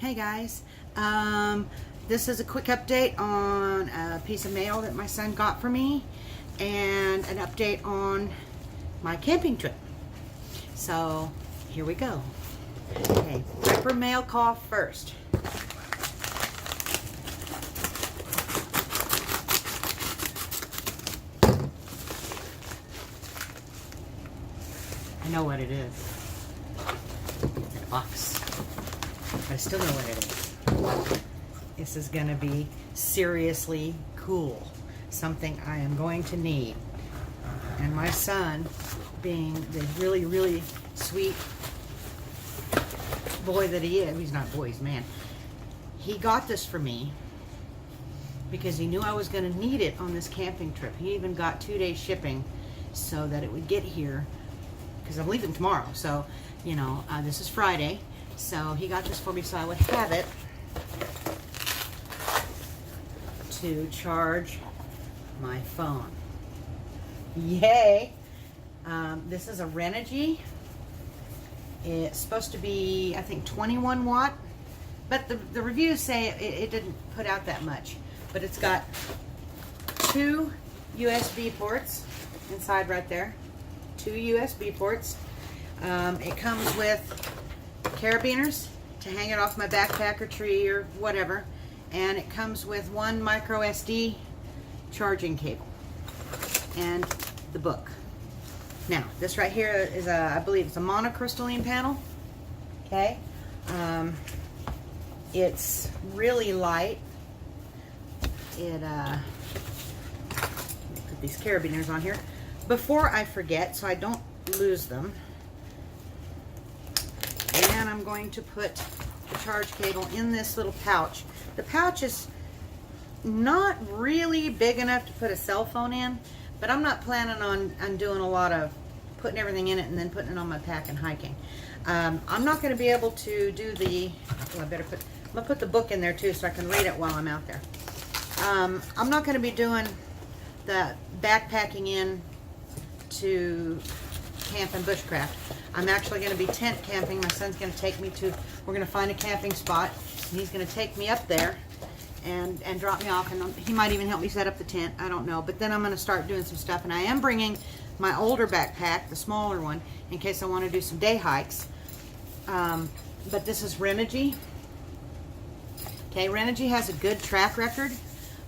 Hey guys, this is a quick update on a piece of mail that my son got for me and an update on my camping trip. So here we go. Okay, prepper mail call first. I know what it is. It's in a box. I still know what it is. This is going to be seriously cool. Something I am going to need. And my son, being the really, really sweet boy that he is, he's not boy, he's man. He got this for me because he knew I was going to need it on this camping trip. He even got 2-day shipping so that it would get here because I'm leaving tomorrow. So, you know, this is Friday. So he got this for me so I would have it to charge my phone. Yay! This is a Renogy. It's supposed to be, I think, 21 watt, but the reviews say it didn't put out that much. But it's got 2 USB ports inside right there. 2 USB ports. It comes with carabiners to hang it off my backpack or tree or whatever, and it comes with 1 micro SD charging cable and the book. Now this right here is I believe it's a monocrystalline panel. Okay, it's really light. It put these carabiners on here before I forget so I don't lose them. And I'm going to put the charge cable in this little pouch. The pouch is not really big enough to put a cell phone in, but I'm not planning on doing a lot of putting everything in it and then putting it on my pack and hiking. I'm not going to be able to do the, well, I'm going to put the book in there too so I can read it while I'm out there. I'm not going to be doing the backpacking in to camp and bushcraft. I'm actually going to be tent camping. My son's going to take me to, we're going to find a camping spot, and he's going to take me up there and drop me off, and he might even help me set up the tent. I don't know. But then I'm going to start doing some stuff, and I am bringing my older backpack, the smaller one, in case I want to do some day hikes. But this is Renogy. Okay, Renogy has a good track record.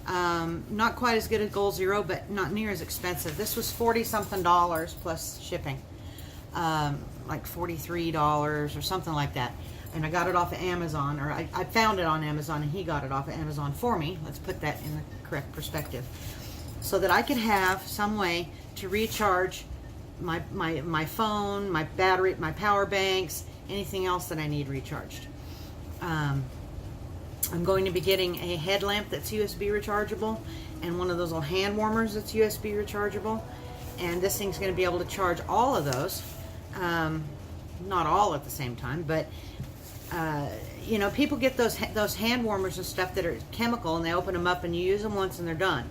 Not quite as good as Goal Zero, but not near as expensive. This was $40-something plus shipping. Like $43 or something like that. And I got it off of Amazon, or I found it on Amazon and he got it off of Amazon for me. Let's put that in the correct perspective. So that I could have some way to recharge my phone, my battery, my power banks, anything else that I need recharged. I'm going to be getting a headlamp that's USB rechargeable and one of those little hand warmers that's USB rechargeable. And this thing's going to be able to charge all of those. Not all at the same time, but you know, people get those hand warmers and stuff that are chemical, and they open them up and you use them once and they're done.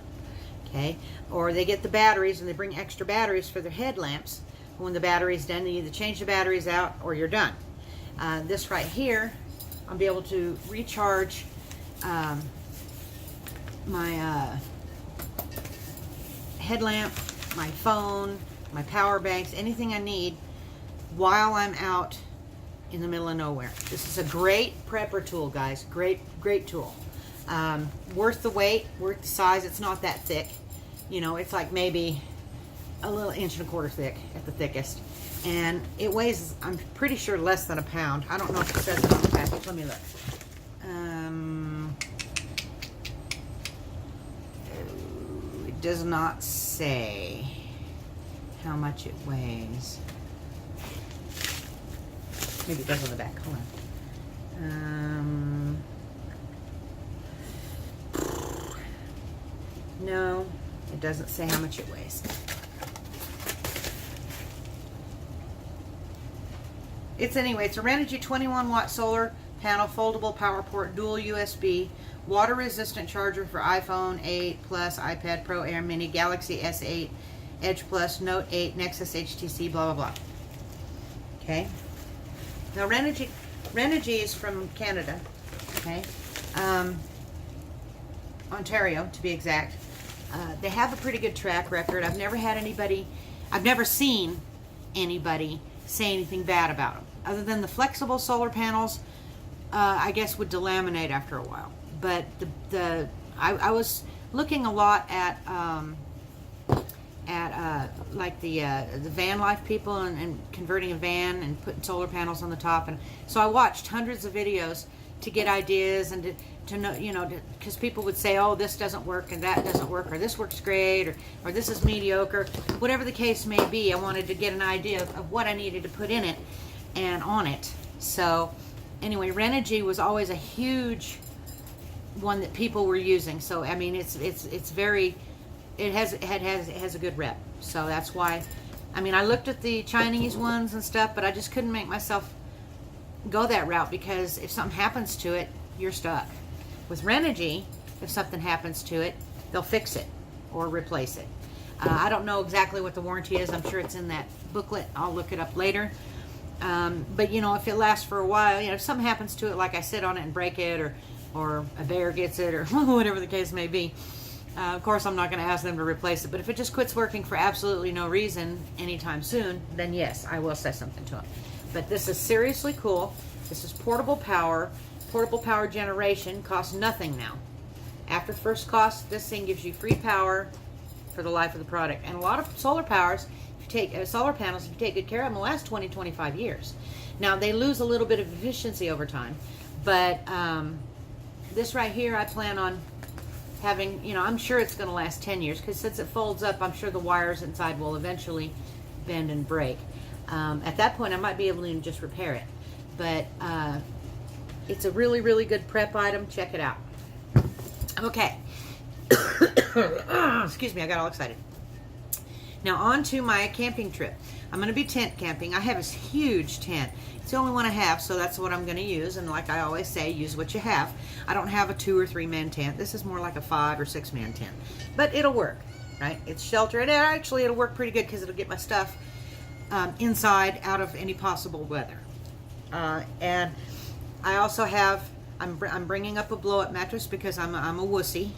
Okay, or they get the batteries and they bring extra batteries for their headlamps. When the battery's done, you either change the batteries out or you're done. This right here, I'll be able to recharge my headlamp, my phone, my power banks, anything I need while I'm out in the middle of nowhere. This is a great prepper tool, guys. Great tool. Worth the weight, worth the size. It's not that thick. You know, it's like maybe a little 1.25 inches thick at the thickest. And it weighs, I'm pretty sure, less than a pound. I don't know if it says it on the package. Let me look. It does not say how much it weighs. Maybe it does on the back. Hold on. No, it doesn't say how much it weighs. It's a Renogy 21 watt solar panel, foldable power port, dual USB, water resistant charger for iPhone 8 Plus, iPad Pro, Air Mini, Galaxy S8, Edge Plus, Note 8, Nexus HTC, blah blah blah. Okay. Now Renogy is from Canada, okay? Ontario, to be exact. They have a pretty good track record. I've never seen anybody say anything bad about them, other than the flexible solar panels. I guess would delaminate after a while. But I was looking a lot at like the van life people and converting a van and putting solar panels on the top, and so I watched hundreds of videos to get ideas and to know, you know, because people would say, oh, this doesn't work and that doesn't work, or this works great, or this is mediocre, whatever the case may be. I wanted to get an idea of what I needed to put in it and on it. So anyway, Renogy was always a huge one that people were using. So I mean, it's very, it has a good rep. So that's why, I mean, I looked at the Chinese ones and stuff, but I just couldn't make myself go that route, because if something happens to it, you're stuck. With Renogy, if something happens to it, they'll fix it or replace it. I don't know exactly what the warranty is. I'm sure it's in that booklet. I'll look it up later. But you know, if it lasts for a while, you know, if something happens to it, like I sit on it and break it, or a bear gets it, or whatever the case may be, of course I'm not going to ask them to replace it. But if it just quits working for absolutely no reason anytime soon, then yes, I will say something to them. But this is seriously cool. This is portable power generation. Costs nothing now. After first cost, this thing gives you free power for the life of the product. And a lot of solar powers, if you take solar panels, if you take good care of them, will last 20-25 years. Now they lose a little bit of efficiency over time, but this right here, I plan on having, you know, I'm sure it's going to last 10 years, because since it folds up, I'm sure the wires inside will eventually bend and break. At that point, I might be able to even just repair it. But it's a really, really good prep item. Check it out. Okay. Excuse me, I got all excited. Now on to my camping trip. I'm going to be tent camping. I have this huge tent. It's the only one I have, so that's what I'm going to use. And like I always say, use what you have. I don't have a 2 or 3 man tent. This is more like a 5 or 6 man tent. But it'll work, right? It's shelter. And actually, it'll work pretty good, because it'll get my stuff inside out of any possible weather. And I also have, I'm bringing up a blow-up mattress, because I'm a wussy.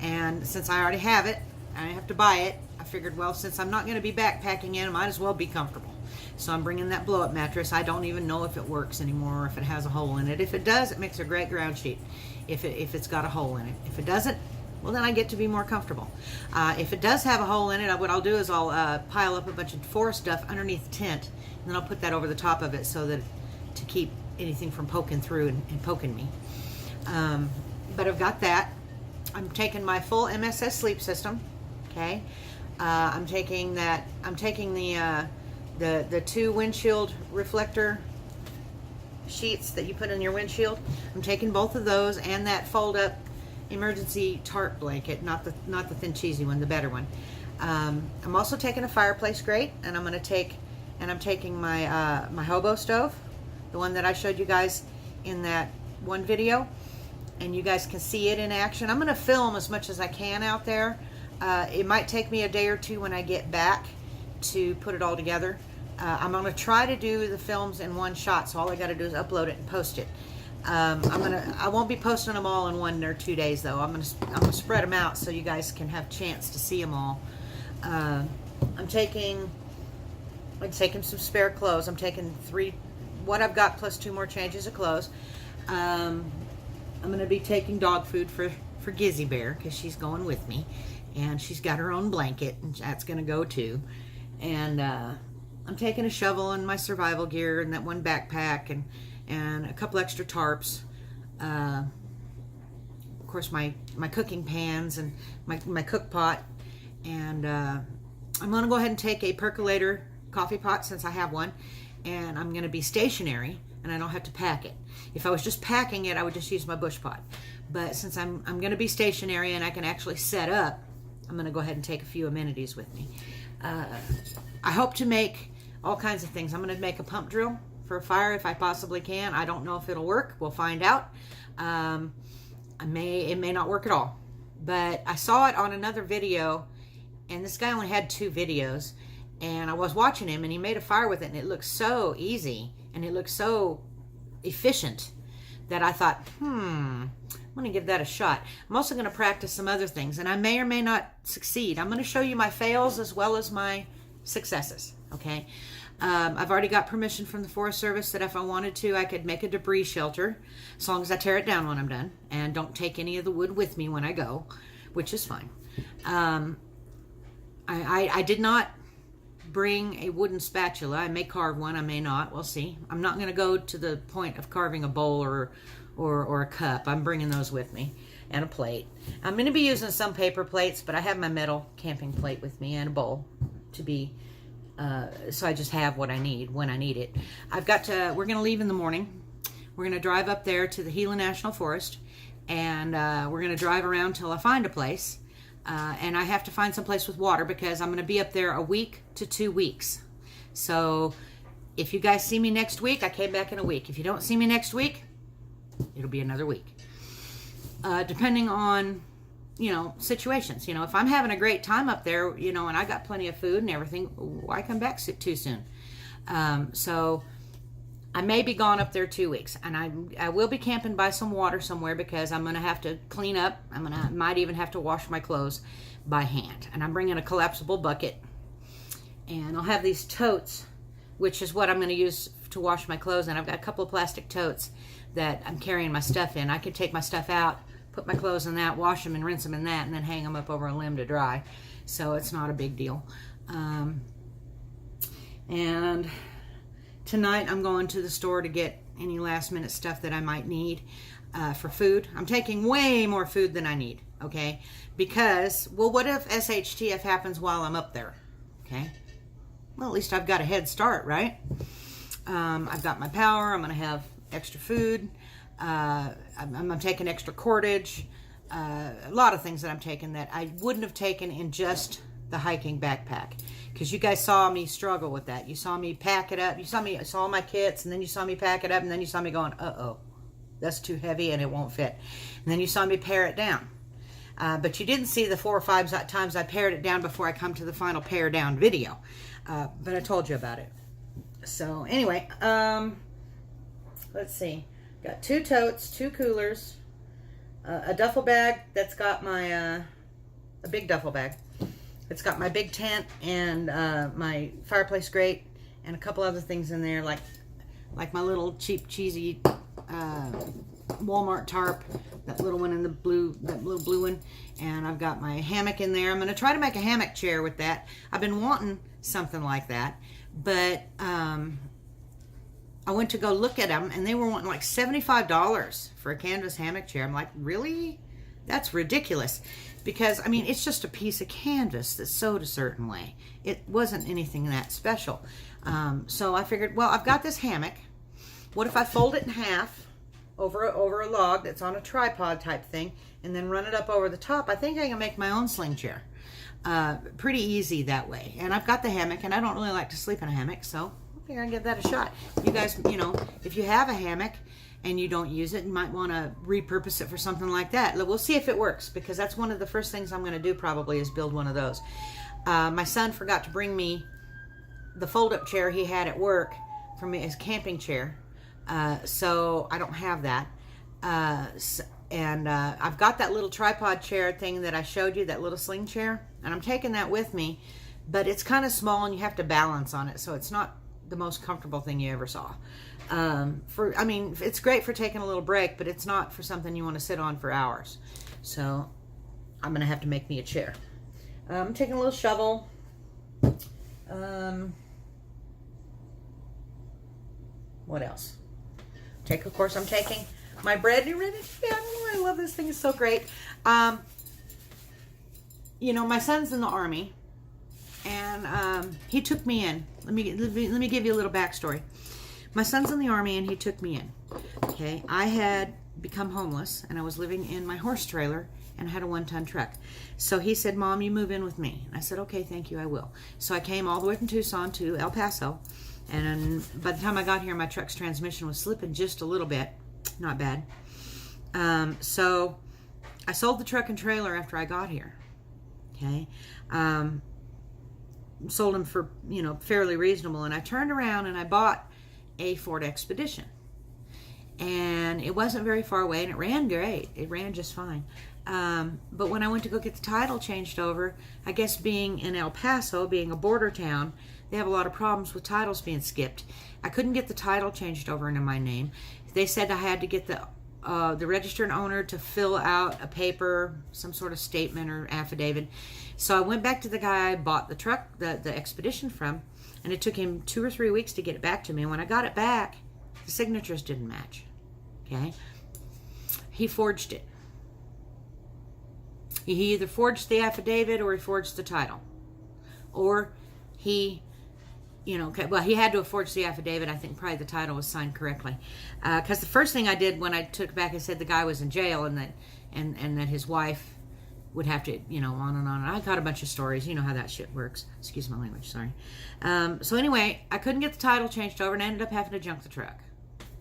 And since I already have it, I have to buy it. I figured, well, since I'm not going to be backpacking in, I might as well be comfortable. So I'm bringing that blow-up mattress. I don't even know if it works anymore, or if it has a hole in it. If it does, it makes a great ground sheet. If it's got a hole in it. If it doesn't, well, then I get to be more comfortable. If it does have a hole in it, what I'll do is I'll pile up a bunch of forest stuff underneath the tent, and then I'll put that over the top of it, so that to keep anything from poking through and poking me. But I've got that. I'm taking my full MSS sleep system. Okay. I'm taking the 2 windshield reflector sheets that you put in your windshield. I'm taking both of those, and that fold up emergency tarp blanket, not the thin cheesy one, the better one. I'm also taking a fireplace grate, and I'm taking my my hobo stove, the one that I showed you guys in that one video, and you guys can see it in action. I'm going to film as much as I can out there. It might take me a day or two when I get back to put it all together. I'm going to try to do the films in one shot, so all I got to do is upload it and post it. I won't be posting them all in 1 or 2 days, though. I'm gonna spread them out so you guys can have a chance to see them all. I'm taking some spare clothes. I'm taking 3, what I've got, plus 2 more changes of clothes. I'm gonna be taking dog food for Gizzy Bear, because she's going with me, and she's got her own blanket, and that's gonna go too. And I'm taking a shovel and my survival gear and that one backpack, and a couple extra tarps. Of course, my cooking pans and my cook pot. And I'm going to go ahead and take a percolator coffee pot, since I have one. And I'm going to be stationary, and I don't have to pack it. If I was just packing it, I would just use my bush pot. But since I'm going to be stationary and I can actually set up, I'm going to go ahead and take a few amenities with me. I hope to make all kinds of things. I'm going to make a pump drill for a fire if I possibly can. I don't know if it'll work. We'll find out. It may not work at all. But I saw it on another video, and this guy only had 2 videos, and I was watching him, and he made a fire with it, and it looked so easy, and it looked so efficient that I thought, I'm going to give that a shot. I'm also going to practice some other things, and I may or may not succeed. I'm going to show you my fails as well as my successes, okay? I've already got permission from the Forest Service that if I wanted to, I could make a debris shelter, as long as I tear it down when I'm done, and don't take any of the wood with me when I go, which is fine. I did not bring a wooden spatula. I may carve one, I may not. We'll see. I'm not going to go to the point of carving a bowl or a cup. I'm bringing those with me, and a plate. I'm going to be using some paper plates, but I have my metal camping plate with me and a bowl to be, so I just have what I need when I need it. We're going to leave in the morning. We're going to drive up there to the Gila National Forest, and we're going to drive around till I find a place. And I have to find some place with water because I'm going to be up there a week to 2 weeks. So if you guys see me next week, I came back in a week. If you don't see me next week, it'll be another week. Depending on, situations. If I'm having a great time up there, and I got plenty of food and everything, why come back too soon? So I may be gone up there 2 weeks, and I will be camping by some water somewhere because I'm going to have to clean up. Might even have to wash my clothes by hand. And I'm bringing a collapsible bucket, and I'll have these totes, which is what I'm going to use to wash my clothes in. I've got a couple of plastic totes that I'm carrying my stuff in. I can take my stuff out, put my clothes in that, wash them and rinse them in that, and then hang them up over a limb to dry. So it's not a big deal. And tonight I'm going to the store to get any last minute stuff that I might need for food. I'm taking way more food than I need, okay? Because, what if SHTF happens while I'm up there, okay? Well, at least I've got a head start, right? I've got my power. I'm going to have extra food. I'm taking extra cordage. A lot of things that I'm taking that I wouldn't have taken in just the hiking backpack. Because you guys saw me struggle with that. You saw me pack it up. You saw my kits, and then you saw me pack it up, and then you saw me going, uh-oh, that's too heavy and it won't fit. And then you saw me pare it down. But you didn't see the 4 or 5 times I pared it down before I come to the final pare down video. But I told you about it. So anyway, let's see. Got 2 totes, 2 coolers, a duffel bag that's got my, a big duffel bag. It's got my big tent and my fireplace grate and a couple other things in there, like my little cheap, cheesy Walmart tarp, that little one in that little blue one. And I've got my hammock in there. I'm going to try to make a hammock chair with that. I've been wanting something like that, but I went to go look at them, and they were wanting like $75 for a canvas hammock chair. I'm like, really? That's ridiculous. Because, it's just a piece of canvas that's sewed a certain way. It wasn't anything that special. So I figured, well, I've got this hammock. What if I fold it in half over a log that's on a tripod type thing, and then run it up over the top? I think I can make my own sling chair. Pretty easy that way. And I've got the hammock, and I don't really like to sleep in a hammock, so I figure I'll give that a shot. You guys, if you have a hammock and you don't use it, you might want to repurpose it for something like that. We'll see if it works, because that's one of the first things I'm going to do probably is build one of those. My son forgot to bring me the fold-up chair he had at work from his camping chair, so I don't have that. I've got that little tripod chair thing that I showed you, that little sling chair, and I'm taking that with me, but it's kind of small and you have to balance on it, so it's not the most comfortable thing you ever saw. It's great for taking a little break, but it's not for something you want to sit on for hours. So I'm going to have to make me a chair. I'm taking a little shovel. What else? Of course, I'm taking my bread. You ready? Yeah, I love this thing. It's so great. My son's in the Army, and he took me in. Let me give you a little backstory. My son's in the Army, and he took me in. Okay, I had become homeless, and I was living in my horse trailer, and I had a 1-ton truck. So he said, "Mom, you move in with me." And I said, "Okay, thank you, I will." So I came all the way from Tucson to El Paso, and by the time I got here, my truck's transmission was slipping just a little bit. Not bad. So I sold the truck and trailer after I got here. Okay. Sold them for, fairly reasonable. And I turned around and I bought a Ford Expedition. and it wasn't very far away, and it ran great. It ran just fine. But when I went to go get the title changed over, I guess being in El Paso, being a border town, they have a lot of problems with titles being skipped. I couldn't get the title changed over into my name. They said I had to get the registered owner to fill out a paper, some sort of statement or affidavit. So I went back to the guy I bought the truck, the Expedition from, and it took him 2 or 3 weeks to get it back to me. And when I got it back, the signatures didn't match. Okay? He forged it. He either forged the affidavit or he forged the title. Or he, he had to have forged the affidavit. I think probably the title was signed correctly. Because the first thing I did when I took it back, I said the guy was in jail and that his wife would have to, on and on. And I got a bunch of stories. You know how that shit works. Excuse my language, sorry. So anyway, I couldn't get the title changed over, and I ended up having to junk the truck.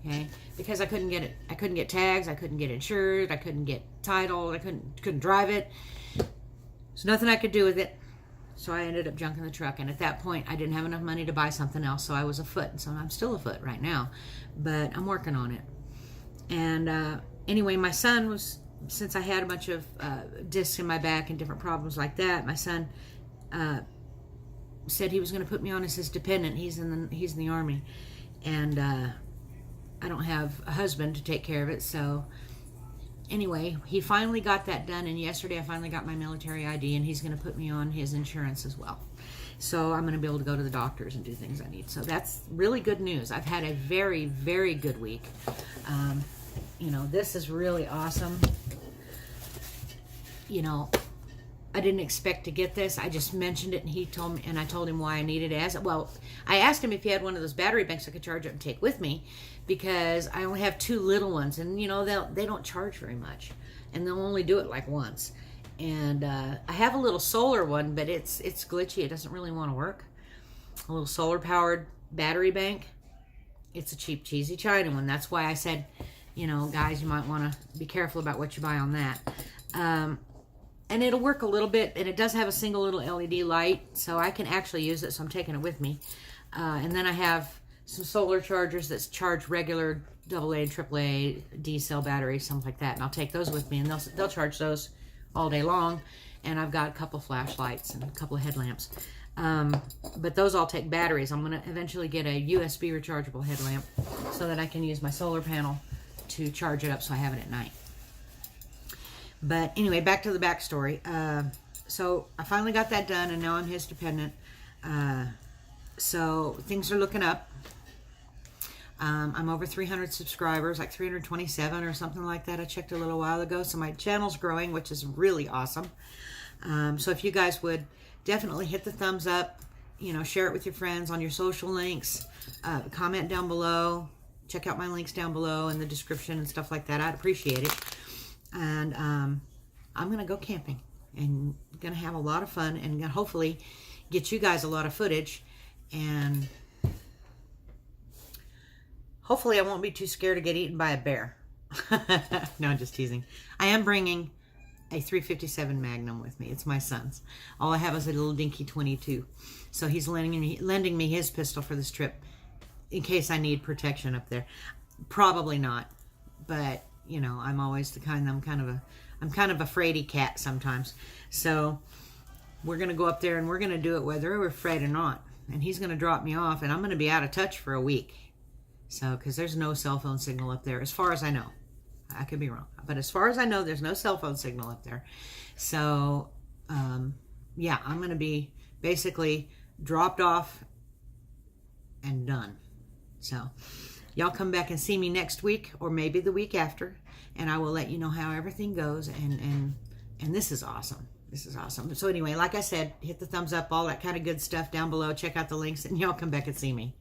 Okay? Because I couldn't get it. I couldn't get tags. I couldn't get insured. I couldn't get title. I couldn't drive it. There's nothing I could do with it. So I ended up junking the truck. And at that point, I didn't have enough money to buy something else. So I was afoot. And so I'm still afoot right now. But I'm working on it. And anyway, my son was... Since I had a bunch of discs in my back and different problems like that, my son said he was going to put me on as his dependent. He's in the Army, and I don't have a husband to take care of it. So anyway, he finally got that done, and yesterday I finally got my military ID, and he's going to put me on his insurance as well. So I'm going to be able to go to the doctors and do things I need. So that's really good news. I've had a very, very good week. This is really awesome. I didn't expect to get this. I just mentioned it, and he told me, and I told him why I needed it. I asked him if he had one of those battery banks I could charge up and take with me, because I only have 2 little ones, and they don't charge very much, and they'll only do it like once. And I have a little solar one, but it's glitchy. It doesn't really want to work. A little solar powered battery bank. It's a cheap, cheesy China one. That's why I said, guys, you might want to be careful about what you buy on that. And it'll work a little bit, and it does have a single little LED light, so I can actually use it, so I'm taking it with me. And then I have some solar chargers that charge regular AA and AAA D-cell batteries, something like that, and I'll take those with me, and they'll charge those all day long. And I've got a couple flashlights and a couple of headlamps. But those all take batteries. I'm going to eventually get a USB rechargeable headlamp so that I can use my solar panel to charge it up so I have it at night. But anyway, back to the backstory. So I finally got that done, and now I'm his dependent. So things are looking up. I'm over 300 subscribers, like 327 or something like that. I checked a little while ago. So my channel's growing, which is really awesome. So if you guys would definitely hit the thumbs up, share it with your friends on your social links, comment down below, check out my links down below in the description and stuff like that. I'd appreciate it. And I'm going to go camping and going to have a lot of fun and hopefully get you guys a lot of footage, and hopefully I won't be too scared to get eaten by a bear. No, I'm just teasing. I am bringing a 357 Magnum with me. It's my son's. All I have is a little dinky 22. So he's lending me his pistol for this trip in case I need protection up there. Probably not, but I'm always the kind. I'm kind of a fraidy cat sometimes. So we're gonna go up there and we're gonna do it whether we're afraid or not. And he's gonna drop me off, and I'm gonna be out of touch for a week. So, because there's no cell phone signal up there, as far as I know. I could be wrong, but as far as I know, there's no cell phone signal up there. So, yeah, I'm going to be basically dropped off and done. So, y'all come back and see me next week, or maybe the week after, and I will let you know how everything goes. And this is awesome. This is awesome. So anyway, like I said, hit the thumbs up, all that kind of good stuff down below. Check out the links, and y'all come back and see me.